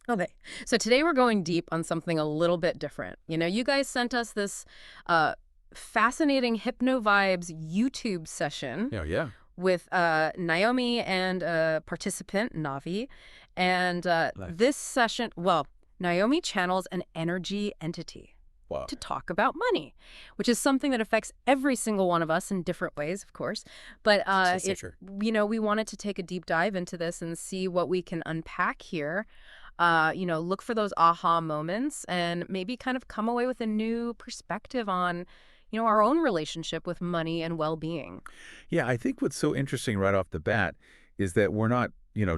Okay. So today we're going deep on something a little bit different. You guys sent us this uh, fascinating Hypno Vibes YouTube session Yeah, yeah. with Naomi and a participant, Navi. And Nice. this session, well, Naomi channels an energy entity Wow. to talk about money, which is something that affects every single one of us in different ways, of course. But Sure. we wanted to take a deep dive into this and see what we can unpack here. Look for those aha moments and maybe kind of come away with a new perspective on, our own relationship with money and well-being. Yeah, I think what's so interesting right off the bat is that we're not,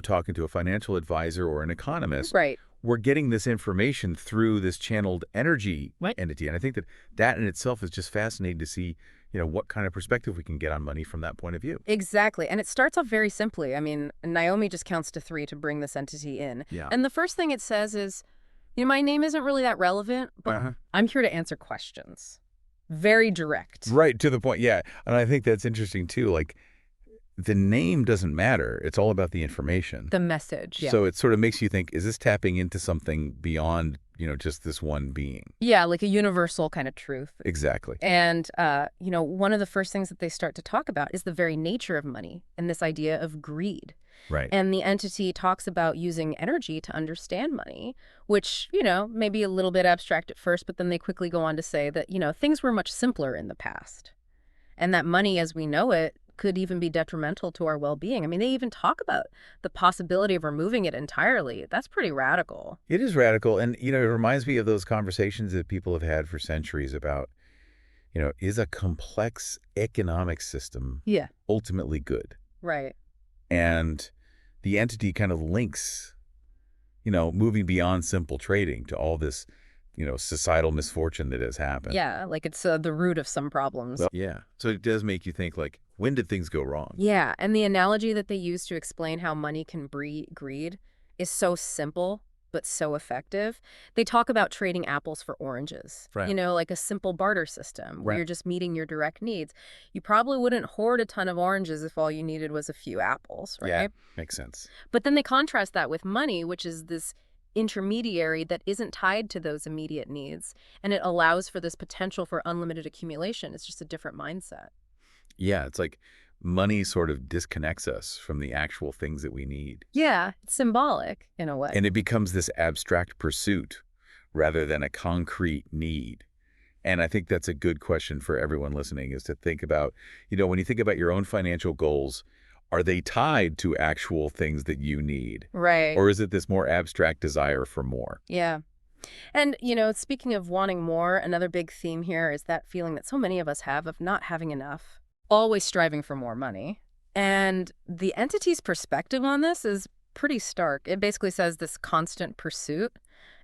talking to a financial advisor or an economist. Right. We're getting this information through this channeled energy Right. entity. And I think that that in itself is just fascinating to see, what kind of perspective we can get on money from that point of view. Exactly. And it starts off very simply. I mean, Naomi just counts to 3 to bring this entity in. Yeah. And the first thing it says is, my name isn't really that relevant, but Uh-huh. I'm here to answer questions. Very direct. Right, to the point. Yeah. And I think that's interesting too. Like the name doesn't matter. It's all about the information. The message. Yeah. So it sort of makes you think, is this tapping into something beyond, just this one being? Yeah, like a universal kind of truth. Exactly. And, one of the first things that they start to talk about is the very nature of money and this idea of greed. Right. And the entity talks about using energy to understand money, which, may be a little bit abstract at first, but then they quickly go on to say that, things were much simpler in the past. And that money as we know it could even be detrimental to our well-being. I mean, they even talk about the possibility of removing it entirely. That's pretty radical. It is radical. And, it reminds me of those conversations that people have had for centuries about, is a complex economic system Yeah. ultimately good? Right. And the entity kind of links, moving beyond simple trading to all this, societal misfortune that has happened. Yeah, like it's the root of some problems. Well, yeah. So it does make you think, like, when did things go wrong? Yeah, and the analogy that they use to explain how money can breed greed is so simple but so effective. They talk about trading apples for oranges. Right. Like a simple barter system where Right. you're just meeting your direct needs. You probably wouldn't hoard a ton of oranges if all you needed was a few apples, right? Yeah, makes sense. But then they contrast that with money, which is this intermediary that isn't tied to those immediate needs, and it allows for this potential for unlimited accumulation. It's just a different mindset. Yeah, it's like money sort of disconnects us from the actual things that we need. Yeah, it's symbolic in a way. And it becomes this abstract pursuit rather than a concrete need. And I think that's a good question for everyone listening, is to think about, when you think about your own financial goals, are they tied to actual things that you need? Right. Or is it this more abstract desire for more? Yeah. And, speaking of wanting more, another big theme here is that feeling that so many of us have of not having enough, always striving for more money. And the entity's perspective on this is pretty stark. It basically says this constant pursuit,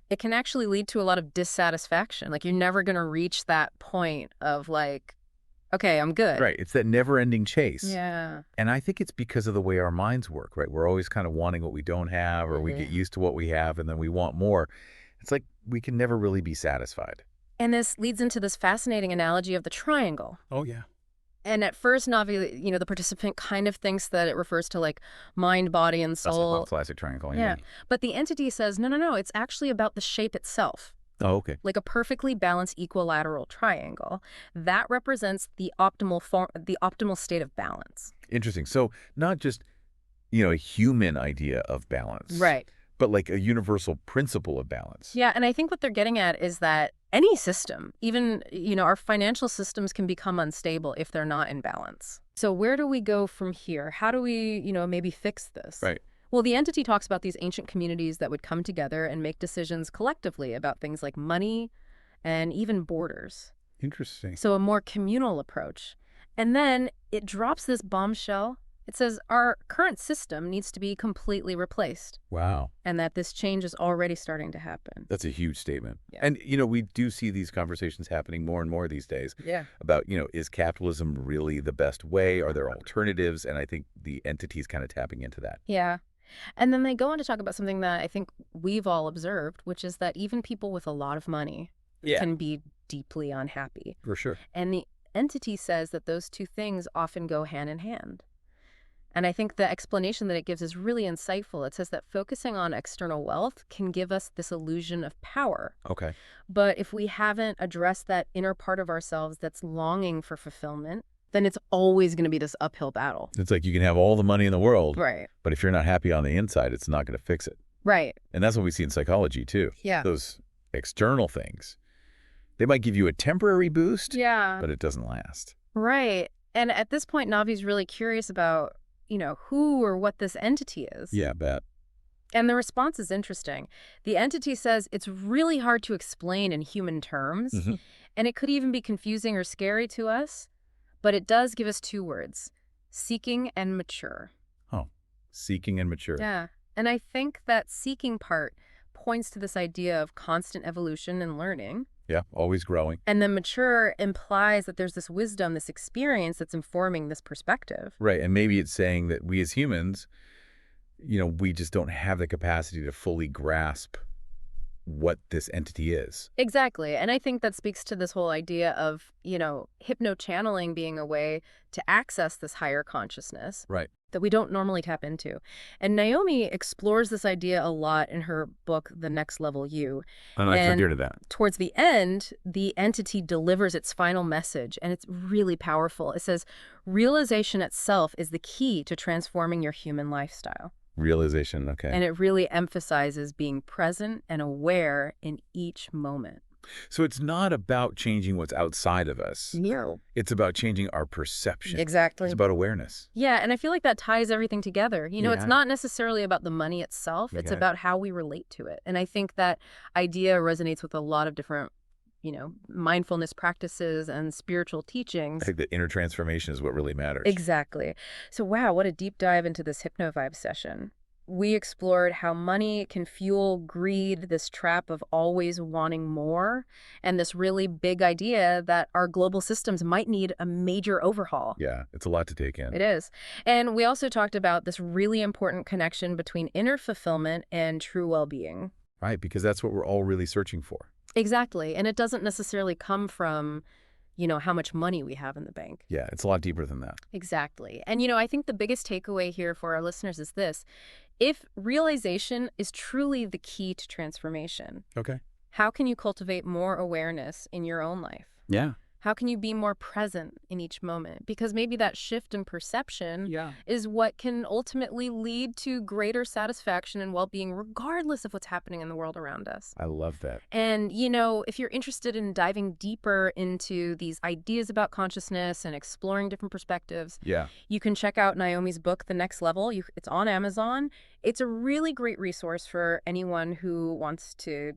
it can actually lead to a lot of dissatisfaction. Like you're never going to reach that point of like, okay, I'm good. Right. It's that never-ending chase. Yeah. And I think it's because of the way our minds work, right? We're always kind of wanting what we don't have, or we get used to what we have, and then we want more. It's like we can never really be satisfied. And this leads into this fascinating analogy of the triangle. Oh, yeah. And at first, Navi, the participant kind of thinks that it refers to like mind, body, and That's soul. a classic triangle. Yeah. But the entity says, no, it's actually about the shape itself. Oh, okay. Like a perfectly balanced equilateral triangle. That represents the optimal state of balance. Interesting. So not just, a human idea of balance. Right. But like a universal principle of balance. Yeah, and I think what they're getting at is that any system, even, our financial systems can become unstable if they're not in balance. So where do we go from here? How do we, maybe fix this? Right. Well, the entity talks about these ancient communities that would come together and make decisions collectively about things like money and even borders. Interesting. So a more communal approach. And then it drops this bombshell. It says our current system needs to be completely replaced, Wow. and that this change is already starting to happen. That's a huge statement. Yeah. And, we do see these conversations happening more and more these days Yeah. about, is capitalism really the best way? Are there alternatives? And I think the entity's kind of tapping into that. Yeah. And then they go on to talk about something that I think we've all observed, which is that even people with a lot of money can be deeply unhappy. For sure. And the entity says that those two things often go hand in hand. And I think the explanation that it gives is really insightful. It says that focusing on external wealth can give us this illusion of power. Okay. But if we haven't addressed that inner part of ourselves that's longing for fulfillment, then it's always going to be this uphill battle. It's like you can have all the money in the world, Right. but if you're not happy on the inside, it's not going to fix it. Right. And that's what we see in psychology, too. Yeah. Those external things, they might give you a temporary boost, Yeah. but it doesn't last. Right. And at this point, Navi's really curious about, who or what this entity is. Yeah, bet. And the response is interesting. The entity says it's really hard to explain in human terms, Mm-hmm. and it could even be confusing or scary to us, but it does give us two words: seeking and mature. Oh, seeking and mature. Yeah. And I think that seeking part points to this idea of constant evolution and learning. Yeah, always growing. And then mature implies that there's this wisdom, this experience that's informing this perspective. Right, and maybe it's saying that we as humans, we just don't have the capacity to fully grasp what this entity is. Exactly. And I think that speaks to this whole idea of, hypno-channeling being a way to access this higher consciousness Right. that we don't normally tap into. And Naomi explores this idea a lot in her book, The Next Level You. And I And figured that. towards the end, the entity delivers its final message, and it's really powerful. It says, realization itself is the key to transforming your human lifestyle. Realization, okay. And it really emphasizes being present and aware in each moment. So it's not about changing what's outside of us. No. It's about changing our perception. Exactly. It's about awareness. Yeah, and I feel like that ties everything together. It's Yeah. not necessarily about the money itself. You It's got it. about how we relate to it. And I think that idea resonates with a lot of different, mindfulness practices and spiritual I teachings. think that inner transformation is what really matters. Exactly. So, wow, what a deep dive into this hypno-vibe session. We explored how money can fuel greed, this trap of always wanting more, and this really big idea that our global systems might need a major overhaul. Yeah, it's a lot to take in. It is. And we also talked about this really important connection between inner fulfillment and true well-being. Right, because that's what we're all really searching for. Exactly. And it doesn't necessarily come from, how much money we have in the bank. Yeah, it's a lot deeper than that. Exactly. And, I think the biggest takeaway here for our listeners is this. If realization is truly the key to transformation, Okay. how can you cultivate more awareness in your own life? Yeah. How can you be more present in each moment? Because maybe that shift in perception Yeah. is what can ultimately lead to greater satisfaction and well-being, regardless of what's happening in the world around us. I love that. And, if you're interested in diving deeper into these ideas about consciousness and exploring different perspectives, Yeah. you can check out Naomi's book, The Next Level. It's on Amazon. It's a really great resource for anyone who wants to,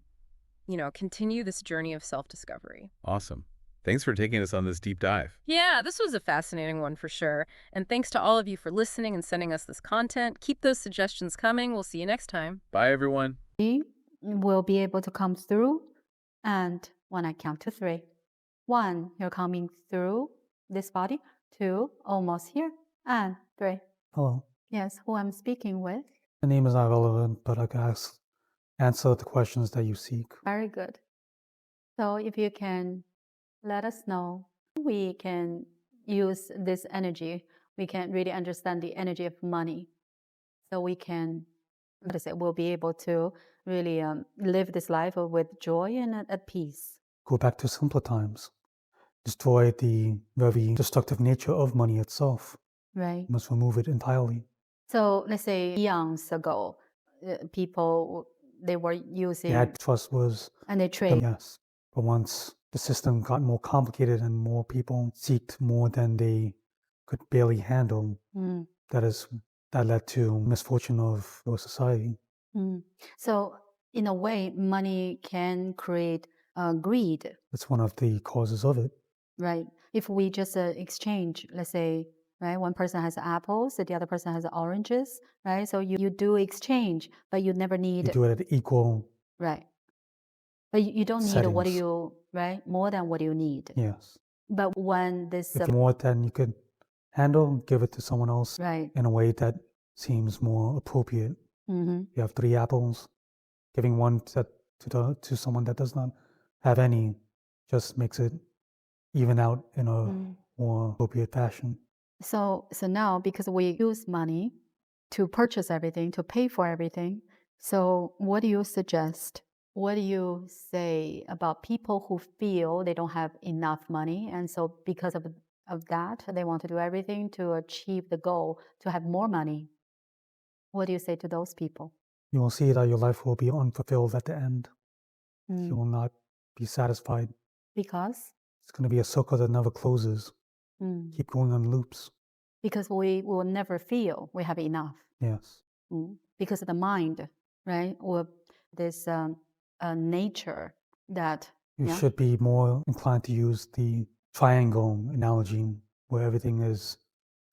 continue this journey of self-discovery. Awesome. Thanks for taking us on this deep dive. Yeah, this was a fascinating one for sure. And thanks to all of you for listening and sending us this content. Keep those suggestions coming. We'll see you next time. Bye, everyone. Will be able to come through. And when I count to 3, 1, you're coming through this body. 2, almost here. And 3. Hello. Yes, who I'm speaking with. The name is not relevant, but I can answer the questions that you seek. Very good. So if you can let us know, we can use this energy. We can really understand the energy of money. So we can, we'll be able to really live this life with joy and at peace. Go back to simpler times. Destroy the very destructive nature of money itself. Right. You must remove it entirely. So let's say eons ago, people, they were using... They had trust was... And they trade. Yes. But once the system got more complicated and more people seeked more than they could barely handle, that led to misfortune of our society. So in a way, money can create greed. That's one of the causes of it. Right. If we just exchange, let's say, right, one person has apples, the other person has oranges, right? So you do exchange, but you never need... You do it at equal... Right. But you don't need settings. what you, right, more than what you need. Yes. But when this... If more than you could handle, give it to someone else in a way that seems more appropriate. You have 3 apples, giving one to someone that does not have any just makes it even out in a more appropriate fashion. So now, because we use money to purchase everything, to pay for everything, so what do you suggest? What do you say about people who feel they don't have enough money, and so because of that, they want to do everything to achieve the goal to have more money? What do you say to those people? You will see that your life will be unfulfilled at the end. You Mm. will not be satisfied. Because? It's going to be a circle that never closes. Mm. Keep going on loops. Because we will never feel we have enough. Yes. Because of the mind, right? Or this nature that, You yeah, should be more inclined to use the triangle analogy where everything is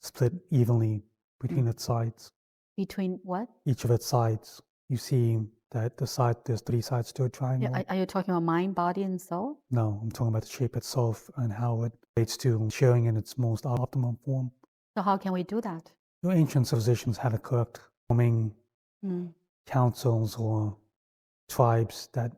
split evenly between its sides. between what? Each of its sides. You see that there's 3 sides to a Yeah, triangle. are you talking about mind, body, and soul? No, I'm talking about the shape itself and how it relates to sharing in its most optimum form. So how can we do that? Your ancient civilizations had it correct, forming Mm. councils or tribes that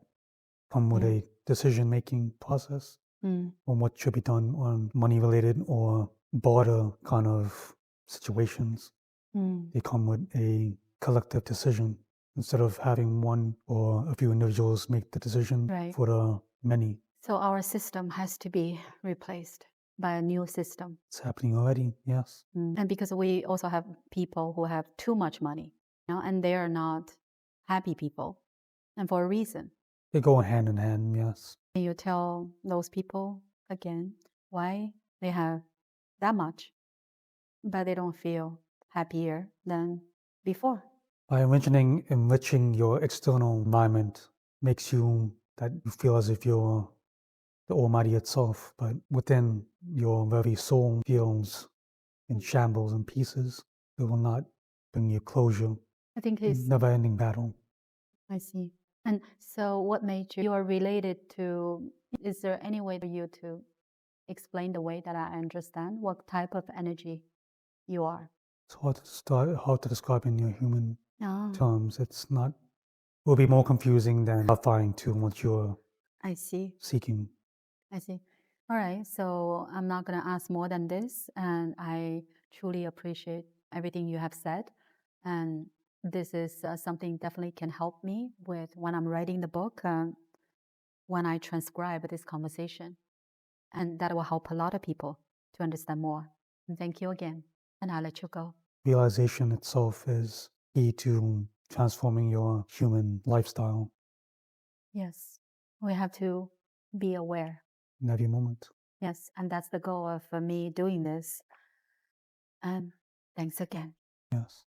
come with a decision-making process Mm. on what should be done on money-related or barter kind of situations. Mm. They come with a collective decision instead of having one or a few individuals make the decision Right. for the many. So our system has to be replaced by a new system. It's happening already, yes. And because we also have people who have too much money, and they are not happy people, and for a reason. They go hand in hand, yes. Can you tell those people again why they have that much, but they don't feel happier than before? By enriching your external environment makes you that you feel as if you're the Almighty itself, but within your very soul feels in shambles and pieces. It will not bring you closure. I think it's, Never-ending battle. I see. And so what made you are related to, is there any way for you to explain the way that I understand what type of energy you are? It's hard to describe in your human Ah, terms. It will be more confusing than clarifying to what you're I see. seeking. I see. All right. So I'm not going to ask more than this. And I truly appreciate everything you have said. And this is something definitely can help me with when I'm writing the book, when I transcribe this conversation. And that will help a lot of people to understand more. And thank you again. And I'll let you go. Realization itself is key to transforming your human lifestyle Yes. We have to be aware. in every moment. Yes. And that's the goal of me doing this. And thanks again. Yes.